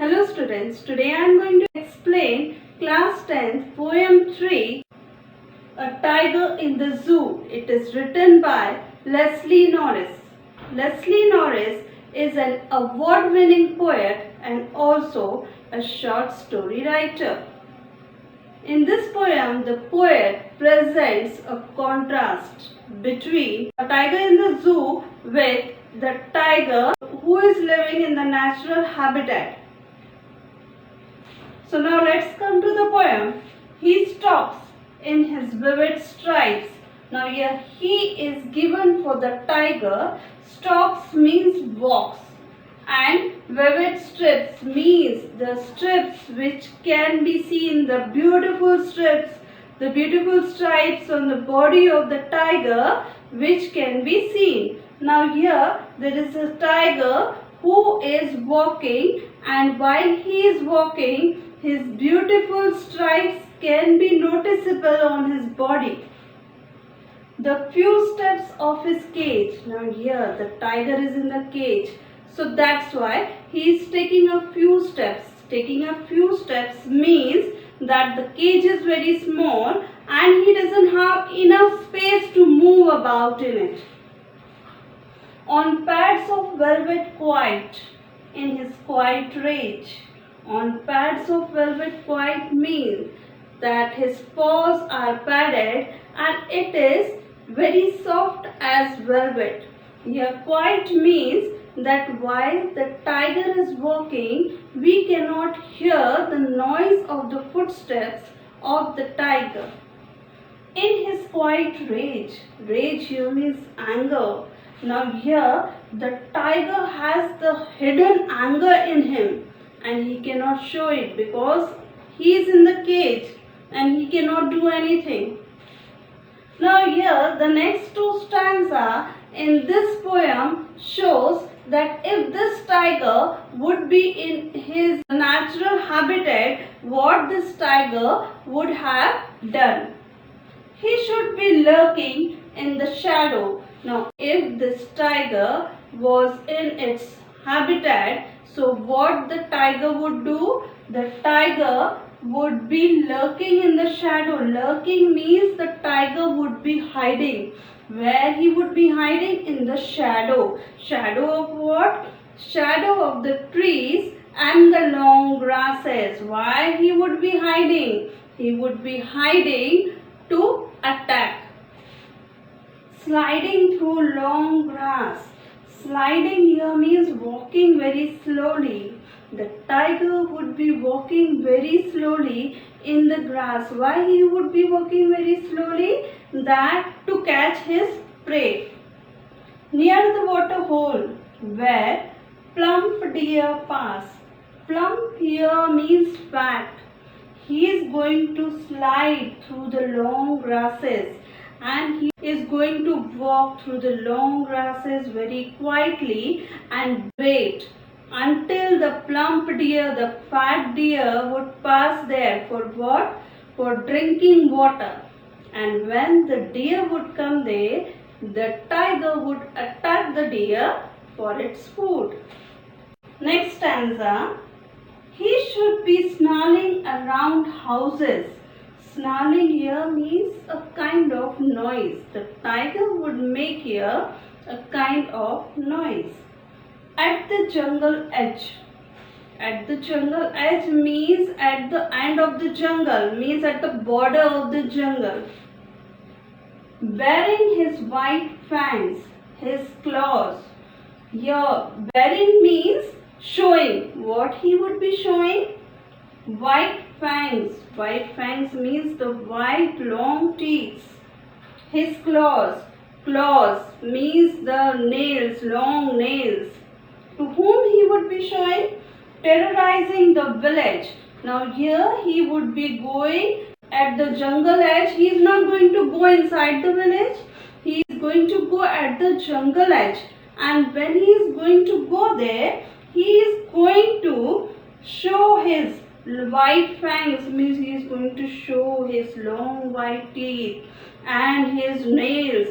Hello students, today I am going to explain class 10th poem 3, A Tiger in the Zoo. It is written by Leslie Norris. Leslie Norris is an award-winning poet and also a short story writer. In this poem, the poet presents a contrast between a tiger in the zoo with the tiger who is living in the natural habitat. So now let's come to the poem. He stops in his vivid strides. Now here he is given for the tiger. Stops means walks and vivid strips means the strips which can be seen, the beautiful strips, the beautiful stripes on the body of the tiger which can be seen. Now here there is a tiger who is walking, and while he is walking, his beautiful stripes can be noticeable on his body. The few steps of his cage. Now here the tiger is in the cage. So that's why he is taking a few steps. Taking a few steps means that the cage is very small and he doesn't have enough space to move about in it. On pads of velvet quiet, in his quiet rage. On pads of velvet quiet means that his paws are padded and it is very soft as velvet. Here quiet means that while the tiger is walking, we cannot hear the noise of the footsteps of the tiger. In his quiet rage, rage here means anger. Now here the tiger has the hidden anger in him and he cannot show it because he is in the cage and he cannot do anything. Now here the next two stanza in this poem shows that if this tiger would be in his natural habitat, what this tiger would have done. He should be lurking in the shadow. Now if this tiger was in its habitat, so what the tiger would do? The tiger would be lurking in the shadow. Lurking means the tiger would be hiding. Where he would be hiding? In the shadow. Shadow of what? Shadow of the trees and the long grasses. Why he would be hiding? He would be hiding to attack. Sliding through long grass. Sliding here means walking very slowly. The tiger would be walking very slowly in the grass. Why he would be walking very slowly? That to catch his prey. Near the water hole where plump deer pass. Plump here means fat. He is going to slide through the long grasses and he is going to walk through the long grasses very quietly and wait until the plump deer, the fat deer would pass there for what? For drinking water. And when the deer would come there, the tiger would attack the deer for its food. Next stanza. He should be snarling around houses. Snarling here means a kind of noise. The tiger would make here a kind of noise. At the jungle edge. At the jungle edge means at the end of the jungle, means at the border of the jungle. Bearing his white fangs, his claws. Here, bearing means showing. What he would be showing? White fangs. White fangs means the white long teeth. His claws. Claws means the nails, long nails. To whom he would be showing? Terrorizing the village. Now here he would be going at the jungle edge. He is not going to go inside the village. He is going to go at the jungle edge. And when he is going to go there, he is going to show his white fangs, means he is going to show his long white teeth and his nails.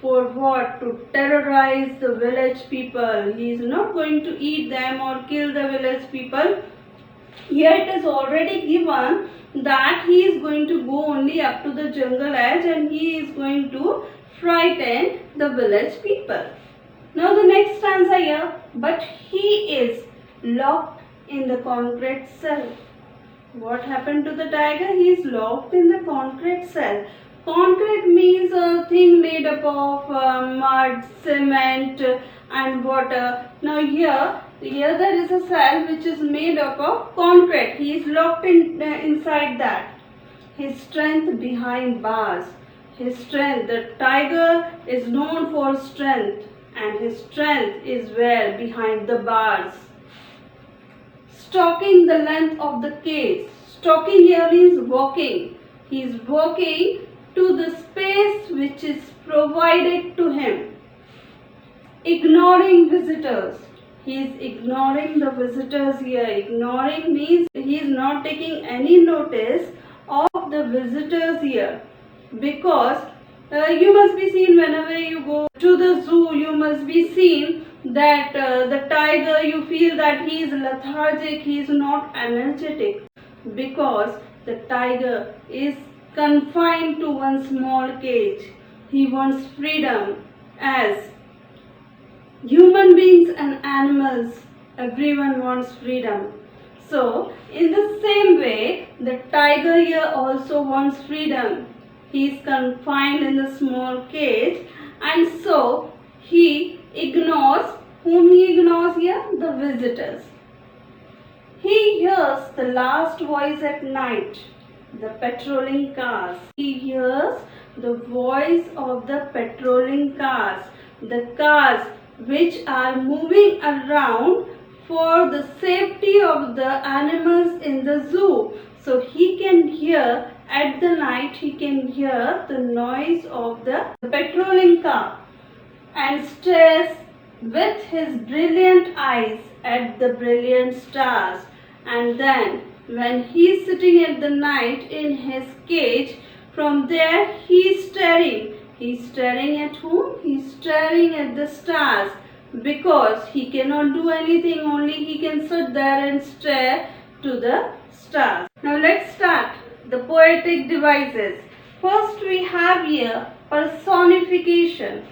For what? To terrorize the village people. He is not going to eat them or kill the village people. Here it is already given that he is going to go only up to the jungle edge and he is going to frighten the village people. Now the next stanza here, but he is locked in the concrete cell. What happened to the tiger? He is locked in the concrete cell. Concrete means a thing made up of mud, cement and water. Now here there is a cell which is made up of concrete. He is locked inside that. His strength behind bars. His strength. The tiger is known for strength and his strength is where? Behind the bars. Stalking the length of the cage. Stalking here means walking. He is walking to the space which is provided to him. Ignoring visitors. He is ignoring the visitors here. Ignoring means he is not taking any notice of the visitors here. Because you must be seen whenever you go to the zoo, you must be seen that the tiger, you feel that he is lethargic, he is not energetic, because the tiger is confined to one small cage. He wants freedom. As human beings and animals, everyone wants freedom. So in the same way, the tiger here also wants freedom. He is confined in the small cage and so he ignores. Whom he ignores here? The visitors. He hears the last voice at night, the patrolling cars. He hears the voice of the patrolling cars, the cars which are moving around for the safety of the animals in the zoo. So he can hear at the night, he can hear the noise of the patrolling car and stares with his brilliant eyes at the brilliant stars. And then when he is sitting at the night in his cage, from there he is staring. He is staring at whom? He is staring at the stars, because he cannot do anything, only he can sit there and stare to the stars. Now let's start the poetic devices. First we have here personification.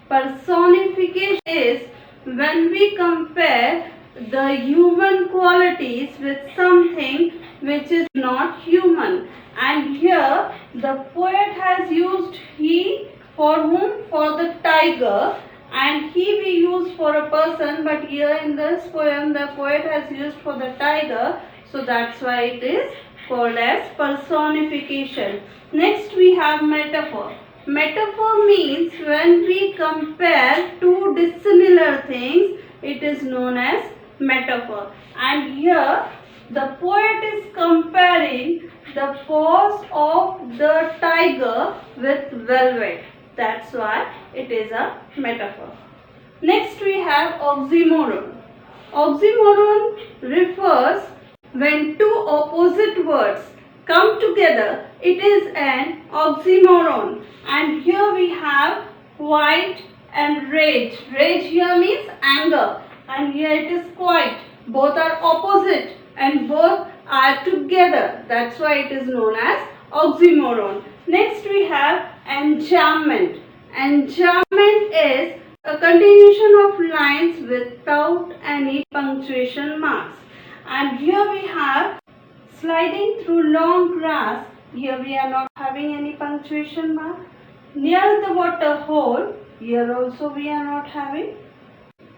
Personification is when we compare the human qualities with something which is not human. And here the poet has used he for whom? For the tiger, and he we use for a person, but here in this poem the poet has used for the tiger, so that's why it is called as personification. Next we have metaphor. Metaphor means when we compare two dissimilar things, it is known as metaphor. And here the poet is comparing the paws of the tiger with velvet. That's why it is a metaphor. Next we have oxymoron. Oxymoron refers when two opposite words come together, it is an oxymoron. And here we have quiet and rage. Rage here means anger, and here it is quiet. Both are opposite and both are together. That's why it is known as oxymoron. Next we have enjambment. Enjambment is a continuation of lines without any punctuation marks. And here we have sliding through long grass. Here we are not having any punctuation mark. Near the water hole, here also we are not having.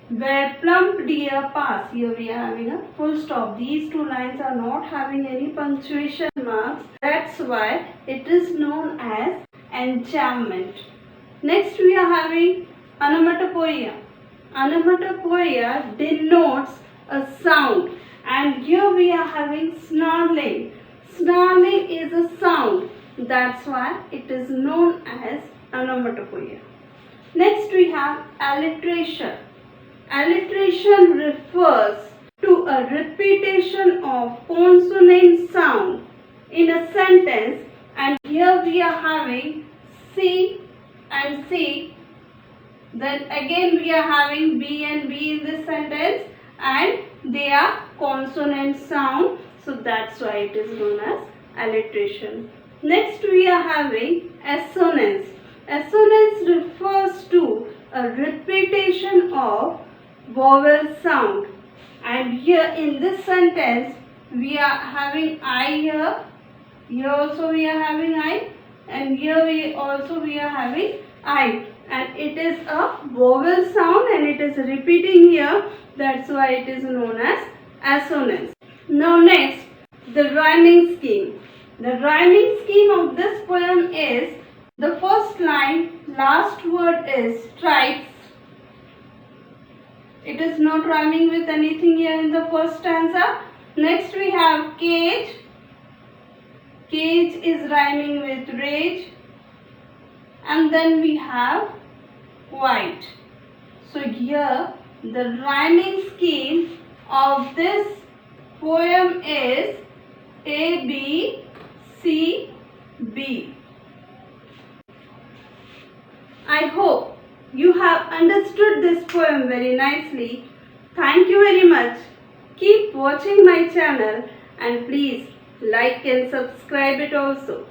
Where plump deer pass, here we are having a full stop. These two lines are not having any punctuation marks. That's why it is known as enjambment. Next we are having onomatopoeia. Onomatopoeia denotes a sound. And here we are having snarling. Snarling is a sound. That's why it is known as onomatopoeia. Next we have alliteration. Alliteration refers to a repetition of consonant sound in a sentence, and here we are having C and C. Then again we are having B and B in this sentence, and they are consonant sound, so that's why it is known as alliteration. Next we are having assonance. Assonance refers to a repetition of vowel sound, and here in this sentence we are having I here also we are having I, and here we are having I, and it is a vowel sound and it is repeating here, that's why it is known as assonance. Now next, the rhyming scheme. The rhyming scheme of this poem is, the first line, last word is stripes. It is not rhyming with anything here in the first stanza. Next we have cage. Cage is rhyming with rage. And then we have white. So here the rhyming scheme of this poem is A, B, C, B. I hope you have understood this poem very nicely. Thank you very much. Keep watching my channel and please like and subscribe it also.